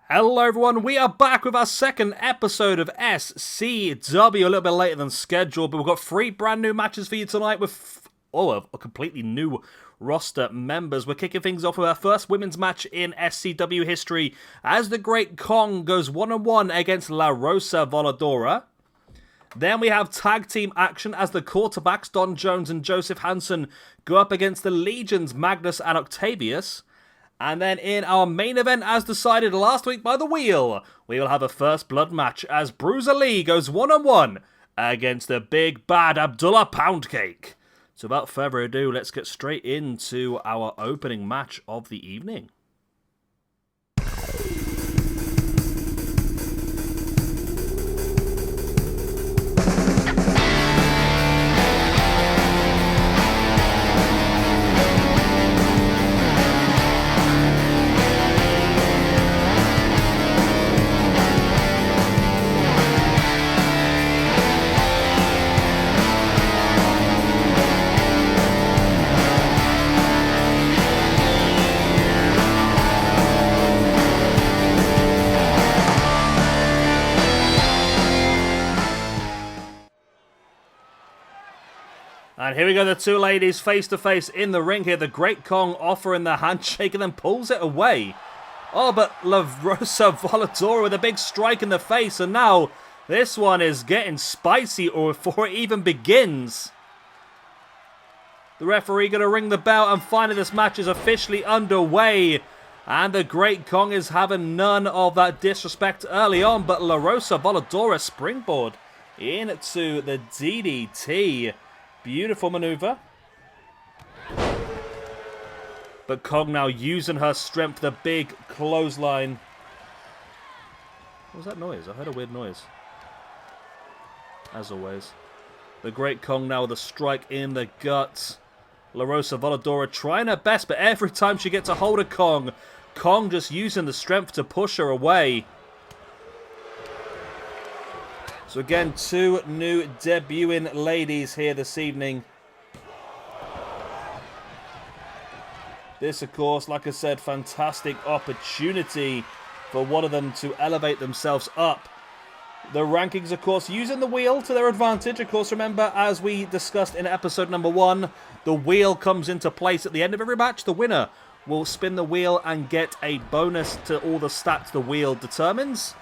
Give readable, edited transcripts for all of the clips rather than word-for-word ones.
Hello everyone, we are back with our second episode of SCW, a little bit later than scheduled, but we've got 3 brand new matches for you tonight with a completely new roster members. We're kicking things off with our first women's match in SCW history as the Great Kong goes 1-on-1 against La Rosa Voladora. Then we have tag team action as the quarterbacks Don Jones and Joseph Hansen go up against the Legions Magnus and Octavius. And then in our main event, as decided last week by The Wheel, we will have a first blood match as Bruiser Lee goes 1-on-1 against the big bad Abdullah Poundcake. So without further ado, let's get straight into our opening match of the evening. And here we go, the two ladies face to face in the ring here. The Great Kong offering the handshake and then pulls it away. Oh, but La Rosa Voladora with a big strike in the face. And now this one is getting spicy before it even begins. The referee going to ring the bell and finally this match is officially underway. And the Great Kong is having none of that disrespect early on. But La Rosa Voladora springboard into the DDT. Beautiful maneuver. But Kong now using her strength, the big clothesline. What was that noise? I heard a weird noise. As always. The Great Kong now with a strike in the gut. La Rosa Voladora trying her best, but every time she gets a hold of Kong, Kong just using the strength to push her away. So again, 2 new debuting ladies here this evening. This, of course, like I said, fantastic opportunity for one of them to elevate themselves up. The rankings, of course, using the wheel to their advantage. Of course, remember, as we discussed in episode number 1, the wheel comes into place at the end of every match. The winner will spin the wheel and get a bonus to all the stats the wheel determines.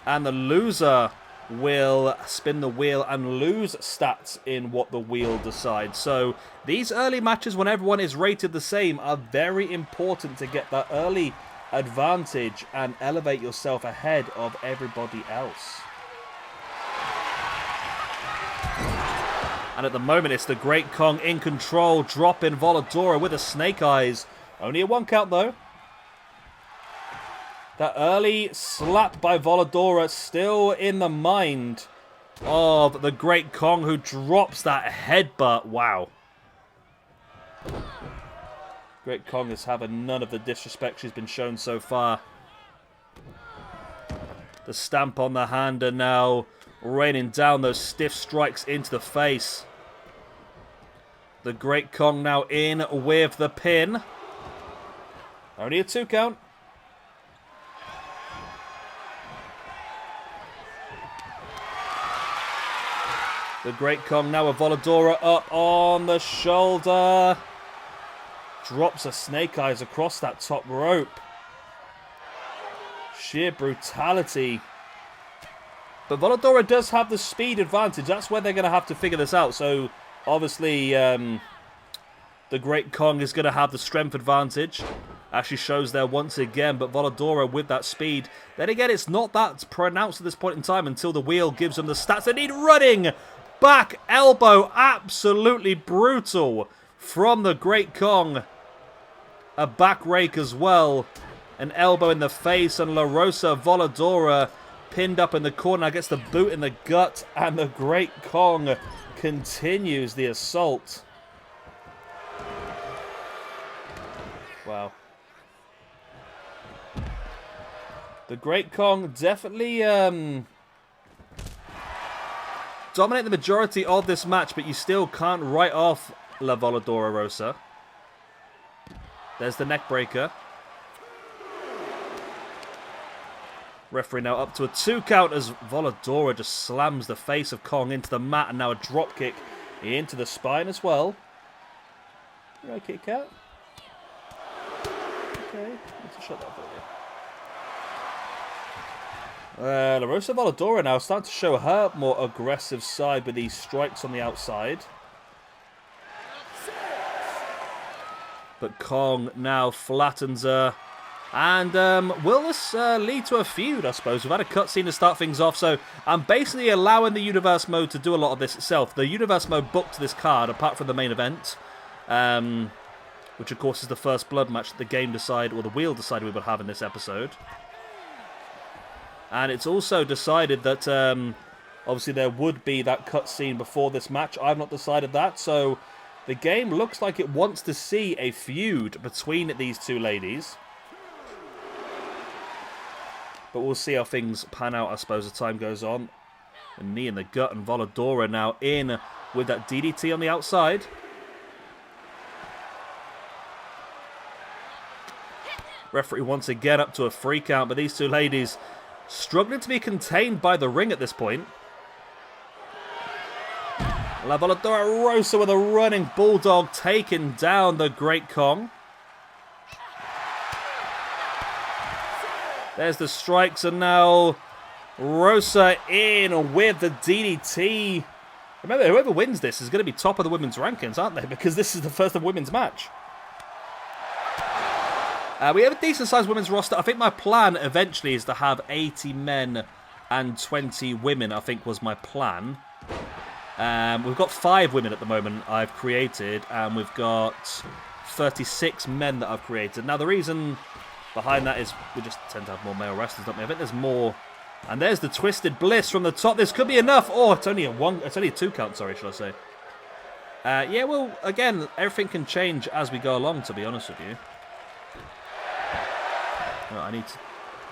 And the loser will spin the wheel and lose stats in what the wheel decides. So these early matches, when everyone is rated the same, are very important to get that early advantage and elevate yourself ahead of everybody else. And at the moment, it's the Great Kong in control, dropping Voladora with a snake eyes. Only a 1 count though. That early slap by Voladora still in the mind of the Great Kong, who drops that headbutt. Wow. Great Kong is having none of the disrespect she's been shown so far. The stamp on the hand and now raining down those stiff strikes into the face. The Great Kong now in with the pin. Only a 2 count. The Great Kong now with Voladora up on the shoulder. Drops a snake eyes across that top rope. Sheer brutality. But Voladora does have the speed advantage. That's where they're going to have to figure this out. So, obviously, the Great Kong is going to have the strength advantage. Actually shows there once again, but Voladora with that speed. Then again, it's not that pronounced at this point in time until the wheel gives them the stats they need. Running back elbow, absolutely brutal from the Great Kong. A back rake as well. An elbow in the face, and La Rosa Voladora pinned up in the corner. Gets the boot in the gut, and the Great Kong continues the assault. Wow. The Great Kong definitely dominate the majority of this match, but you still can't write off La Voladora Rosa. There's the neck breaker. Referee now up to a 2 count as Bl00d just slams the face of Kong into the mat, and now a drop kick into the spine as well. You right, Kit Kat? Okay, let's shut that for you. La Rosa Bl00d now starting to show her more aggressive side with these strikes on the outside. But Kong now flattens her. And will this lead to a feud, I suppose? We've had a cutscene to start things off, so I'm basically allowing the Universe Mode to do a lot of this itself. The Universe Mode booked this card, apart from the main event, which of course is the first blood match that the game decided, or the wheel decided we would have in this episode. And it's also decided that, obviously there would be that cutscene before this match. I've not decided that, so the game looks like it wants to see a feud between these two ladies. But we'll see how things pan out, I suppose, as time goes on. A knee in the gut, and Bl00d now in with that DDT on the outside. Referee once again up to a 3 count, but these two ladies struggling to be contained by the ring at this point. La Bl00d Rosa with a running bulldog taking down the Great Kong. There's the strikes, and now Rosa in with the DDT. Remember, whoever wins this is going to be top of the women's rankings, aren't they? Because this is the first of women's match. We have a decent-sized women's roster. I think my plan eventually is to have 80 men and 20 women, I think was my plan. We've got 5 women at the moment I've created, and we've got 36 men that I've created. Now, the reason behind that is we just tend to have more male wrestlers, don't we? I think there's more. And there's the Twisted Bliss from the top. This could be enough. Oh, it's only a 2 count, sorry, should I say. Yeah, well, again, everything can change as we go along, to be honest with you. Right,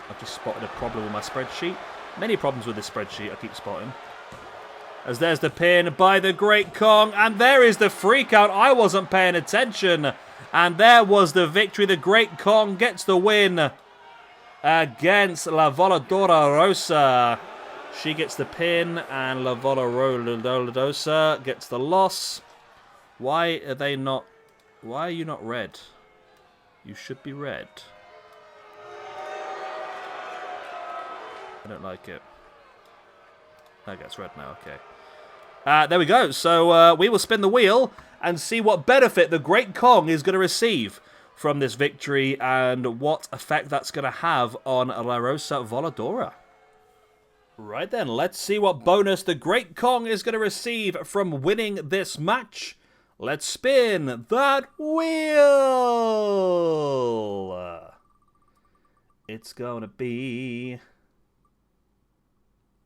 I've just spotted a problem with my spreadsheet. Many problems with this spreadsheet I keep spotting. As there's the pin by the Great Kong, and there is the 3 count. I wasn't paying attention. And there was the victory. The Great Kong gets the win against La Bl00d Rosa. She gets the pin, and La Bl00d Rosa gets the loss. Why are they not... Why are you not red? You should be red. I don't like it. That gets red now, okay. There we go. So we will spin the wheel and see what benefit the Great Kong is going to receive from this victory and what effect that's going to have on La Rosa Bl00d. Right then, let's see what bonus the Great Kong is going to receive from winning this match. Let's spin that wheel. It's going to be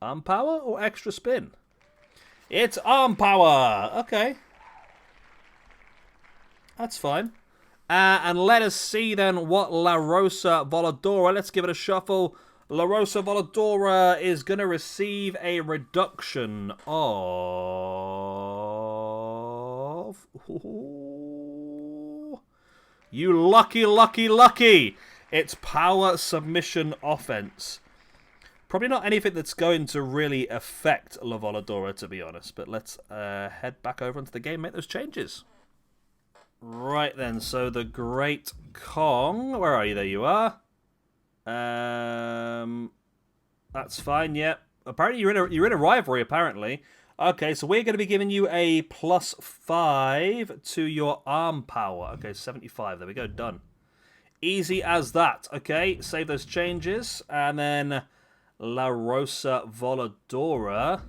arm power or extra spin? It's arm power. Okay. That's fine. And let us see then what La Rosa Bl00d. Let's give it a shuffle. La Rosa Bl00d is going to receive a reduction of... Ooh. You lucky, lucky, lucky. It's power submission offense. Probably not anything that's going to really affect La Bl00d, to be honest. But let's head back over into the game and make those changes. Right then, so the Great Kong. Where are you? There you are. That's fine, yep. Apparently you're in a rivalry, apparently. Okay, so we're going to be giving you a +5 to your arm power. Okay, 75. There we go, done. Easy as that. Okay, save those changes. And then La Rosa Bl00d.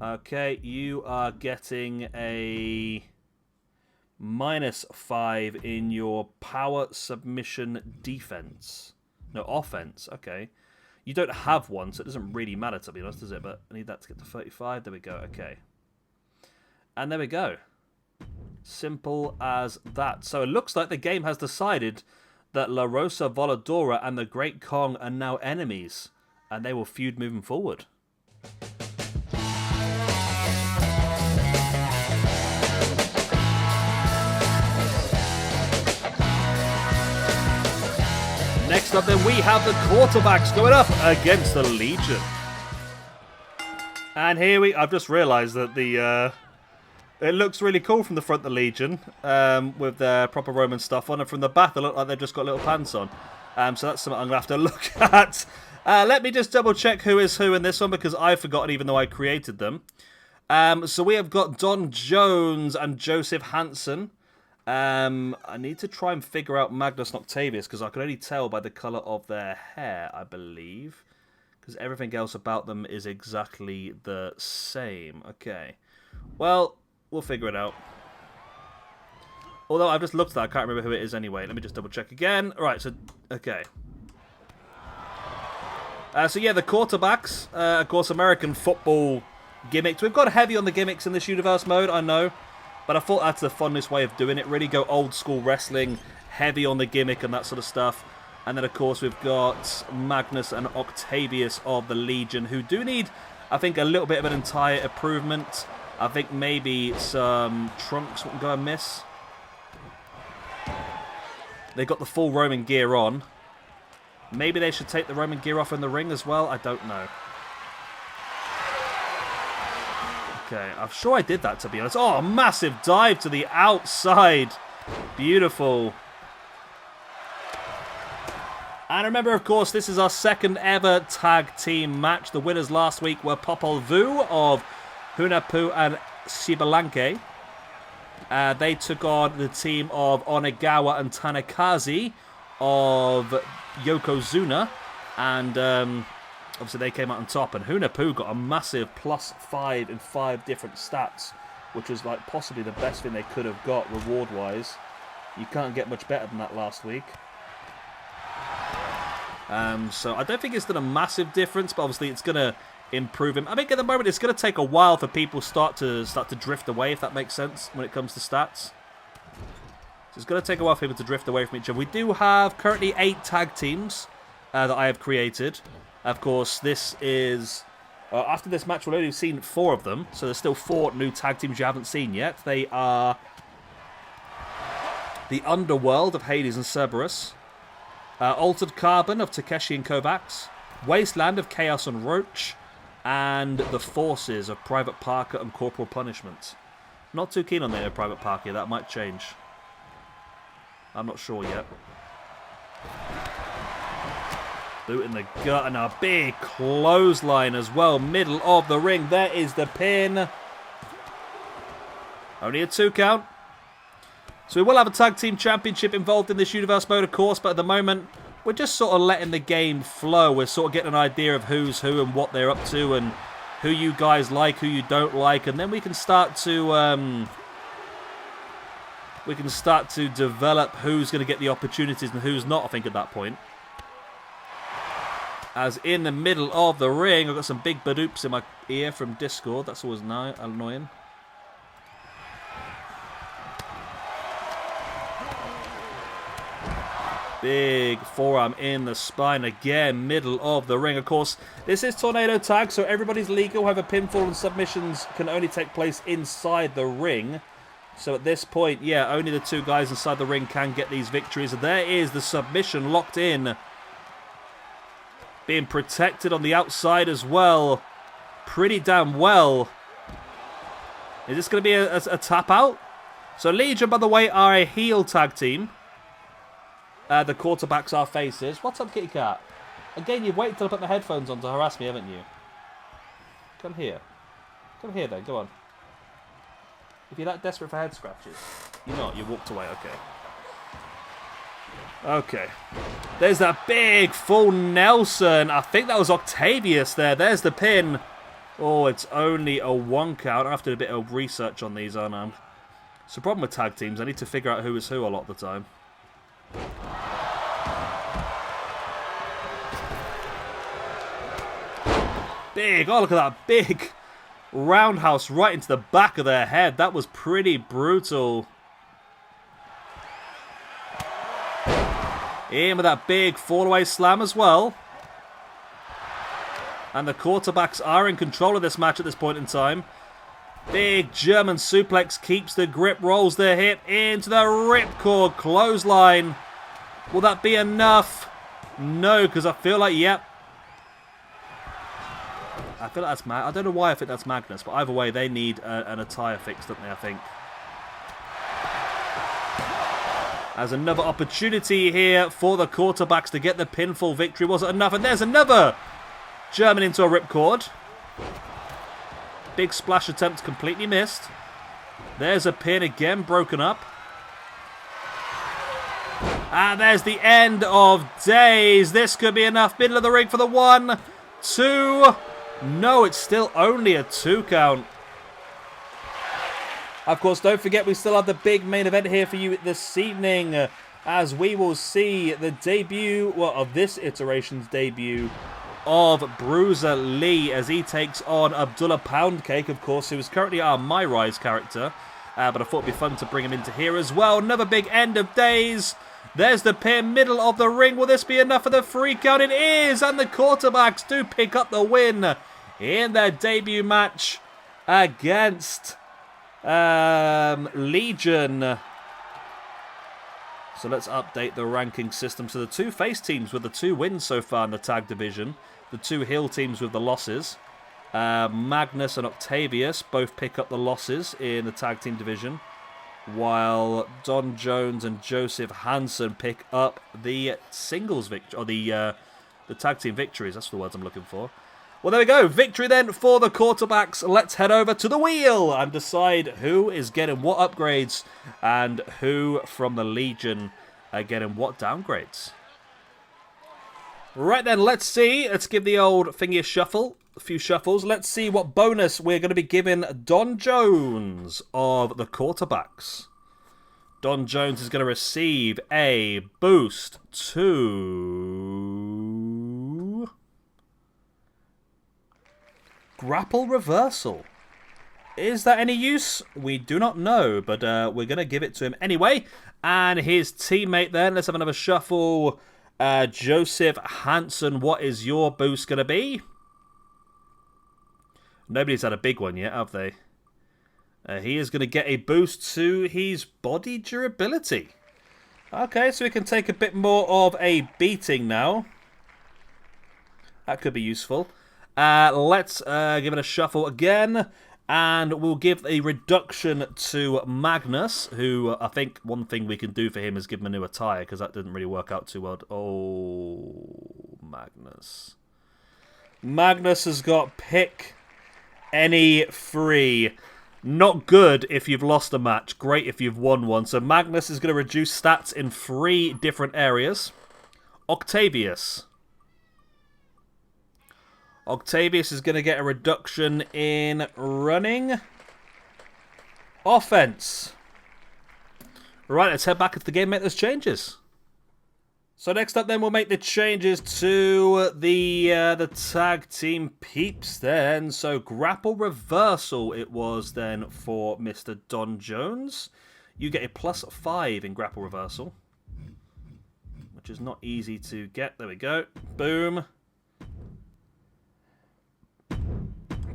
Okay, you are getting a -5 in your power submission defense. No, offense. Okay. You don't have one, so it doesn't really matter, to be honest, does it? But I need that to get to 35. There we go. Okay. And there we go. Simple as that. So it looks like the game has decided that La Rosa Bl00d and the Great Kong are now enemies, and they will feud moving forward. Next Next up then we have the quarterbacks going up against the Legion. And here I've just realised that it looks really cool from the front, the Legion, with their proper Roman stuff on, and from the back they look like they've just got little pants on. So that's something I'm going to have to look at. Let me just double check who is who in this one, because I've forgotten even though I created them. So we have got Don Jones and Joseph Hansen. I need to try and figure out Magnus and Octavius, because I can only tell by the colour of their hair, I believe. Because everything else about them is exactly the same. Okay. Well, we'll figure it out. Although I've just looked at that, I can't remember who it is anyway. Let me just double check again. Alright, so, okay. So yeah, the quarterbacks, of course, American football gimmicks. We've got heavy on the gimmicks in this universe mode, I know. But I thought that's the funnest way of doing it. Really go old school wrestling, heavy on the gimmick and that sort of stuff. And then, of course, we've got Magnus and Octavius of the Legion, who do need, I think, a little bit of an entire improvement. I think maybe some trunks wouldn't go amiss. They got the full Roman gear on. Maybe they should take the Roman gear off in the ring as well. I don't know. Okay, I'm sure I did that, to be honest. Oh, massive dive to the outside. Beautiful. And remember, of course, this is our second ever tag team match. The winners last week were Popol Vuh of Hunapu and Shibalanke. They took on the team of Onegawa and Tanakazi of Yokozuna. And obviously they came out on top. And Hunapu got a massive +5 in 5 different stats, which was like possibly the best thing they could have got reward-wise. You can't get much better than that last week. So I don't think it's done a massive difference, but obviously it's going to improve him. I think at the moment it's going to take a while for people start to drift away, if that makes sense, when it comes to stats. So it's going to take a while for people to drift away from each other. We do have currently 8 tag teams that I have created. Of course, this is... after this match, we've only seen 4 of them, so there's still 4 new tag teams you haven't seen yet. They are the Underworld of Hades and Cerberus, Altered Carbon of Takeshi and Kovacs, Wasteland of Chaos and Roach, and the Forces of Private Parker and Corporal Punishment. Not too keen on the Private Parker, that might change. I'm not sure yet. Boot in the gut and a big clothesline as well. Middle of the ring. There is the pin. Only a 2 count. So we will have a tag team championship involved in this universe mode, of course, but at the moment we're just sort of letting the game flow. We're sort of getting an idea of who's who and what they're up to and who you guys like, who you don't like, and then we can start to develop who's going to get the opportunities and who's not, I think, at that point. As in the middle of the ring, I've got some big badoops in my ear from Discord. That's always annoying. Big forearm in the spine again, middle of the ring. Of course, this is Tornado Tag, so everybody's legal. However, pinfall and submissions can only take place inside the ring. So at this point, yeah, only the 2 guys inside the ring can get these victories. And there is the submission locked in. Being protected on the outside as well. Pretty damn well. Is this going to be a tap out? So Legion, by the way, are a heel tag team. The quarterbacks are faces. What's up, kitty cat? Again, you've waited till I put my headphones on to harass me, haven't you? Come here. Come here, then. Go on. If you're that desperate for head scratches. You're not. You walked away. Okay. Okay. There's that big full Nelson. I think that was Octavius there. There's the pin. Oh, it's only a 1 count. I have to do a bit of research on these, aren't I? It's the problem with tag teams. I need to figure out who is who a lot of the time. Big, oh look at that big roundhouse right into the back of their head. That was pretty brutal. In with that big fall-away slam as well. And the quarterbacks are in control of this match at this point in time. Big German suplex keeps the grip, rolls their hip into the ripcord clothesline. Will that be enough? No, because I feel like, yep. I feel like that's I don't know why I think that's Magnus, but either way, they need an attire fix, don't they, I think. As another opportunity here for the quarterbacks to get the pinfall victory. Was it enough? And there's another German into a ripcord. Big splash attempt completely missed. There's a pin again, broken up. And there's the end of days. This could be enough. Middle of the ring for the 1, 2. No, it's still only a 2 count. Of course, don't forget we still have the big main event here for you this evening. As we will see the debut, well, of this iteration's debut of Bl00d as he takes on Abdullah Poundcake, of course, who is currently our My Rise character. But I thought it'd be fun to bring him into here as well. Another big end of days. There's the pin, middle of the ring. Will this be enough for the 3 count? It is, and the quarterbacks do pick up the win in their debut match against Legion. So let's update the ranking system. So the 2 face teams with the 2 wins so far in the tag division. The 2 heel teams with the losses. Magnus and Octavius both pick up the losses in the tag team division, while Don Jones and Joseph Hansen pick up the singles victory, or the tag team victories. That's the words I'm looking for. Well, there we go. Victory then for the quarterbacks. Let's head over to the wheel and decide who is getting what upgrades and who from the Legion are getting what downgrades. Right then, let's see. Let's give the old thingy a shuffle. A few shuffles. Let's see what bonus we're going to be giving Don Jones of the quarterbacks. Don Jones is going to receive a boost to grapple reversal. Is that any use? We do not know, but we're going to give it to him anyway. And his teammate then, let's have another shuffle. Joseph Hansen, what is your boost going to be? Nobody's had a big one yet, have they? He is going to get a boost to his body durability. Okay, so we can take a bit more of a beating now. That could be useful. Let's give it a shuffle again. And we'll give a reduction to Magnus, who I think one thing we can do for him is give him a new attire, because that didn't really work out too well. Oh, Magnus. Magnus has got pick any free. Not good if you've lost a match. Great if you've won one. So Magnus is going to reduce stats in 3 different areas. Octavius. Octavius is going to get a reduction in running. Offense. Right, let's head back into the game and make those changes. So next up then, we'll make the changes to the tag team peeps then. So grapple reversal it was then for Mr. Don Jones. You get a +5 in grapple reversal, which is not easy to get. There we go. Boom.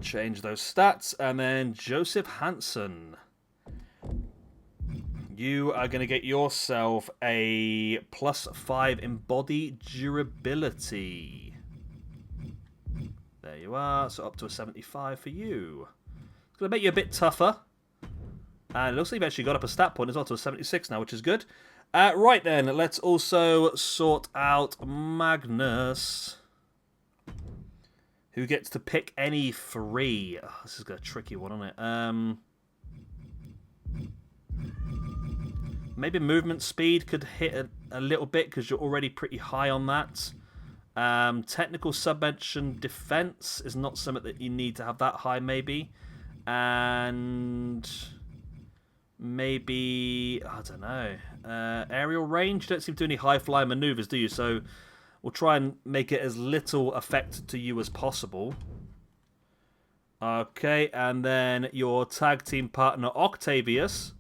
Change those stats. And then Joseph Hansen. You are going to get yourself a +5 in body durability. There you are. So up to a 75 for you. It's going to make you a bit tougher. And it looks like you've actually got up a stat point as well to a 76 now, which is good. Right then, let's also sort out Magnus, who gets to pick any 3. Oh, this is a tricky one, isn't it? Maybe movement speed could hit a little bit because you're already pretty high on that. Technical subvention defense is not something that you need to have that high, maybe. And maybe, I don't know. Aerial range, you don't seem to do any high flying maneuvers, do you? So we'll try and make it as little effect to you as possible. Okay, and then your tag team partner, Octavius,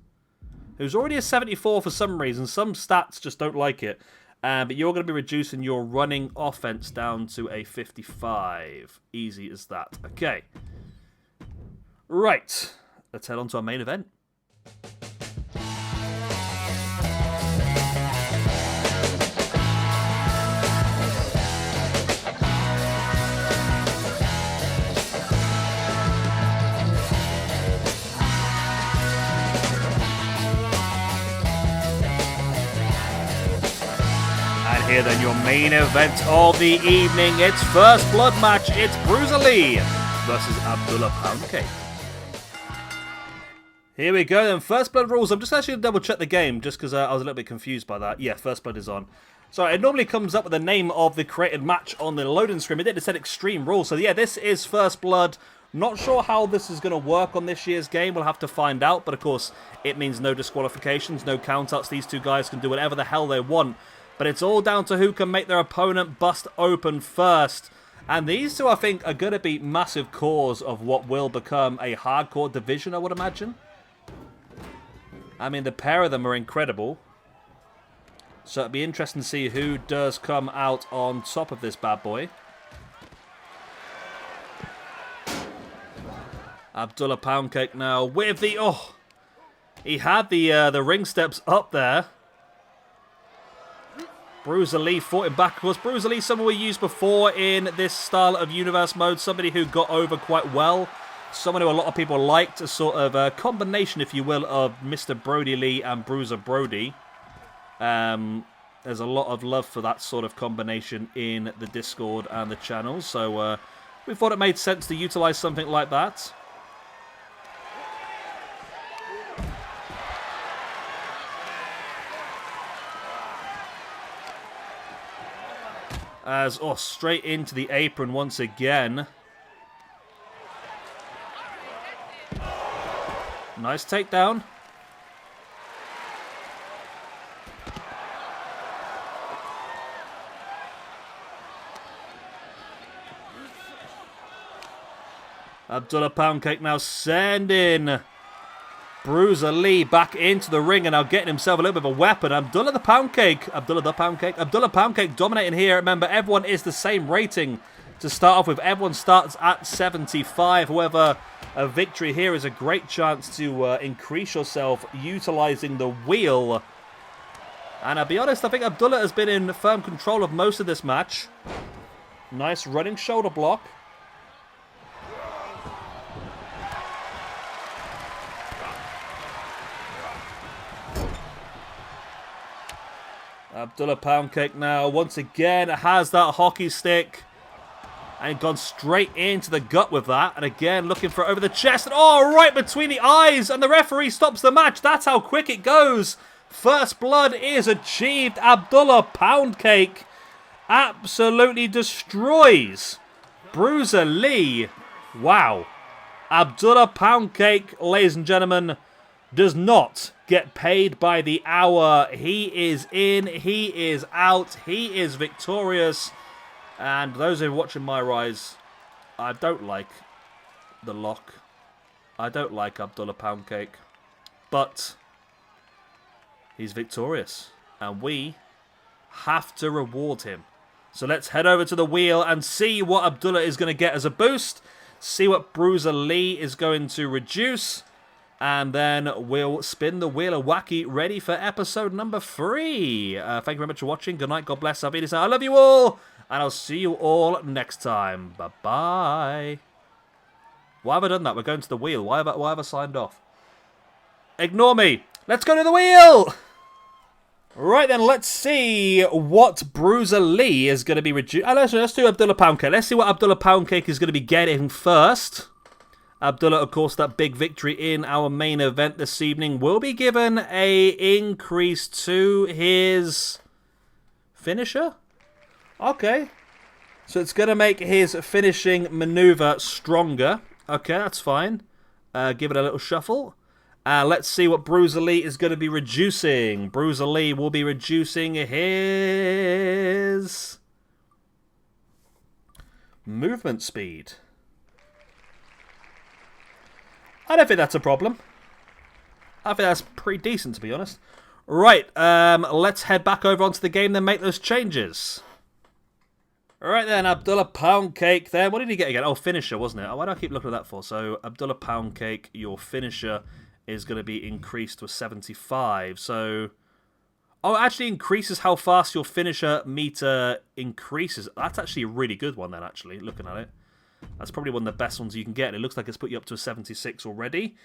who's already a 74 for some reason. Some stats just don't like it. But you're going to be reducing your running offense down to a 55. Easy as that. Okay. Right. Let's head on to our main event. here then, your main event of the evening. It's First Blood match. It's Bl00d versus Abdullah Poundcake. Here we go then. First Blood rules. I'm just actually going to double check the game just because I was a little bit confused by that. Yeah, First Blood is on. So it normally comes up with the name of the created match on the loading screen. It did. It said Extreme Rules. So yeah, this is First Blood. Not sure how this is going to work on this year's game. We'll have to find out. But of course, it means no disqualifications, no countouts. These two guys can do whatever the hell they want. But it's all down to who can make their opponent bust open first. And these two, I think, are going to be massive cores of what will become a hardcore division, I would imagine. I mean, the pair of them are incredible. So it'll be interesting to see who does come out on top of this bad boy. Abdullah Poundcake now with the... Oh! He had the ring steps up there. Bl00d fought him back. Of course, Bl00d, someone we used before in this style of universe mode. Somebody who got over quite well. Someone who a lot of people liked. A sort of a combination, if you will, of Mr. Brody Lee and Bruiser Brody. There's a lot of love for that sort of combination in the Discord and the channel. So we thought it made sense to utilize something like that. As, oh, straight into the apron once again. Nice takedown. Abdullah Poundcake now sending Bl00d back into the ring and now getting himself a little bit of a weapon. Abdullah the Poundcake dominating here. Remember, everyone is the same rating to start off with. Everyone starts at 75. However, a victory here is a great chance to increase yourself utilizing the wheel. And I'll be honest, I think Abdullah has been in firm control of most of this match. Nice running shoulder block. Abdullah Poundcake now, once again, has that hockey stick. And gone straight into the gut with that. And again, looking for it over the chest. And oh, right between the eyes. And the referee stops the match. That's how quick it goes. First blood is achieved. Abdullah Poundcake absolutely destroys Bl00d. Wow. Abdullah Poundcake, ladies and gentlemen, does not get paid by the hour. He is in, he is out, he is victorious. And those who are watching my rise, I don't like the lock. I don't like Abdullah Poundcake. But he's victorious. And we have to reward him. So let's head over to the wheel and see what Abdullah is going to get as a boost. See what Bl00d is going to reduce. And then we'll spin the wheel of wacky, ready for episode number 3. Thank you very much for watching. Good night. God bless. I love you all. And I'll see you all next time. Bye-bye. Why have I done that? We're going to the wheel. Why have I signed off? Ignore me. Let's go to the wheel. Right then, let's see what Bl00d is going to be reduced. Let's do Abdullah Poundcake. Let's see what Abdullah Poundcake is going to be getting first. Abdullah, of course, that big victory in our main event this evening will be given a increase to his finisher. Okay. So it's going to make his finishing maneuver stronger. Okay, that's fine. Give it a little shuffle. Let's see what Bl00d is going to be reducing. Bl00d will be reducing his movement speed. I don't think that's a problem. I think that's pretty decent, to be honest. Right, let's head back over onto the game, then make those changes. Alright then, Abdullah Poundcake there. What did he get again? Oh, finisher, wasn't it? Oh, why do I keep looking at that for? So, Abdullah Poundcake, your finisher is going to be increased to a 75. So, oh, it actually increases how fast your finisher meter increases. That's actually a really good one then, actually, looking at it. That's probably one of the best ones you can get. It looks like it's put you up to a 76 already.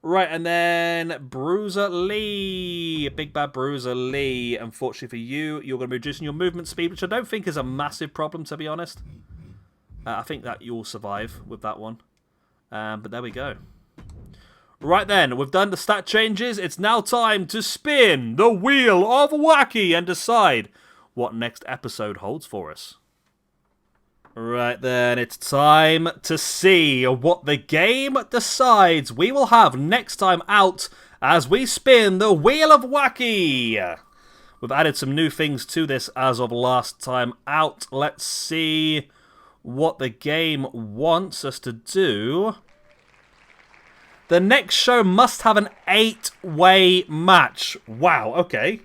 Right, and then Bruiser Lee. Big bad Bruiser Lee. Unfortunately for you, you're going to be reducing your movement speed, which I don't think is a massive problem, to be honest. I think that you'll survive with that one. But there we go. Right then, we've done the stat changes. It's now time to spin the Wheel of Wacky and decide what next episode holds for us. Right then, it's time to see what the game decides we will have next time out as we spin the Wheel of Wacky. We've added some new things to this as of last time out. Let's see what the game wants us to do. The next show must have an 8-way match. Wow, okay.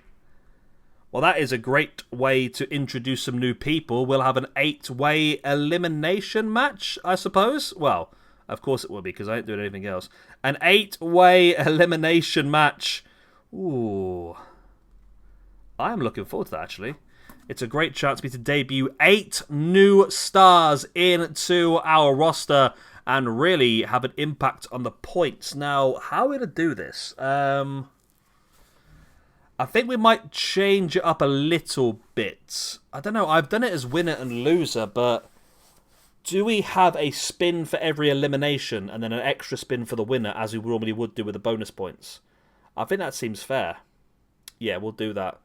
Well, that is a great way to introduce some new people. We'll have an 8-way elimination match, I suppose. Well, of course it will be, because I ain't doing anything else. An 8-way elimination match. Ooh. I am looking forward to that, actually. It's a great chance for me to debut 8 new stars into our roster and really have an impact on the points. Now, how are we going to do this? I think we might change it up a little bit. I don't know, I've done it as winner and loser, but do we have a spin for every elimination and then an extra spin for the winner, as we normally would do with the bonus points? I think that seems fair. Yeah, we'll do that.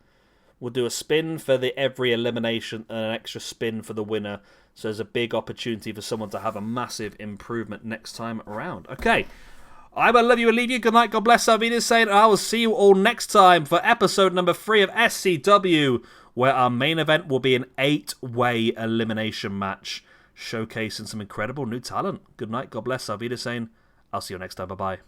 We'll do a spin for every elimination and an extra spin for the winner. So there's a big opportunity for someone to have a massive improvement next time around. Okay. I will love you and leave you. Good night. God bless. I'll be saying I will see you all next time for episode number 3 of SCW, where our main event will be an 8-way elimination match, showcasing some incredible new talent. Good night. God bless. I'll be saying I'll see you next time. Bye-bye.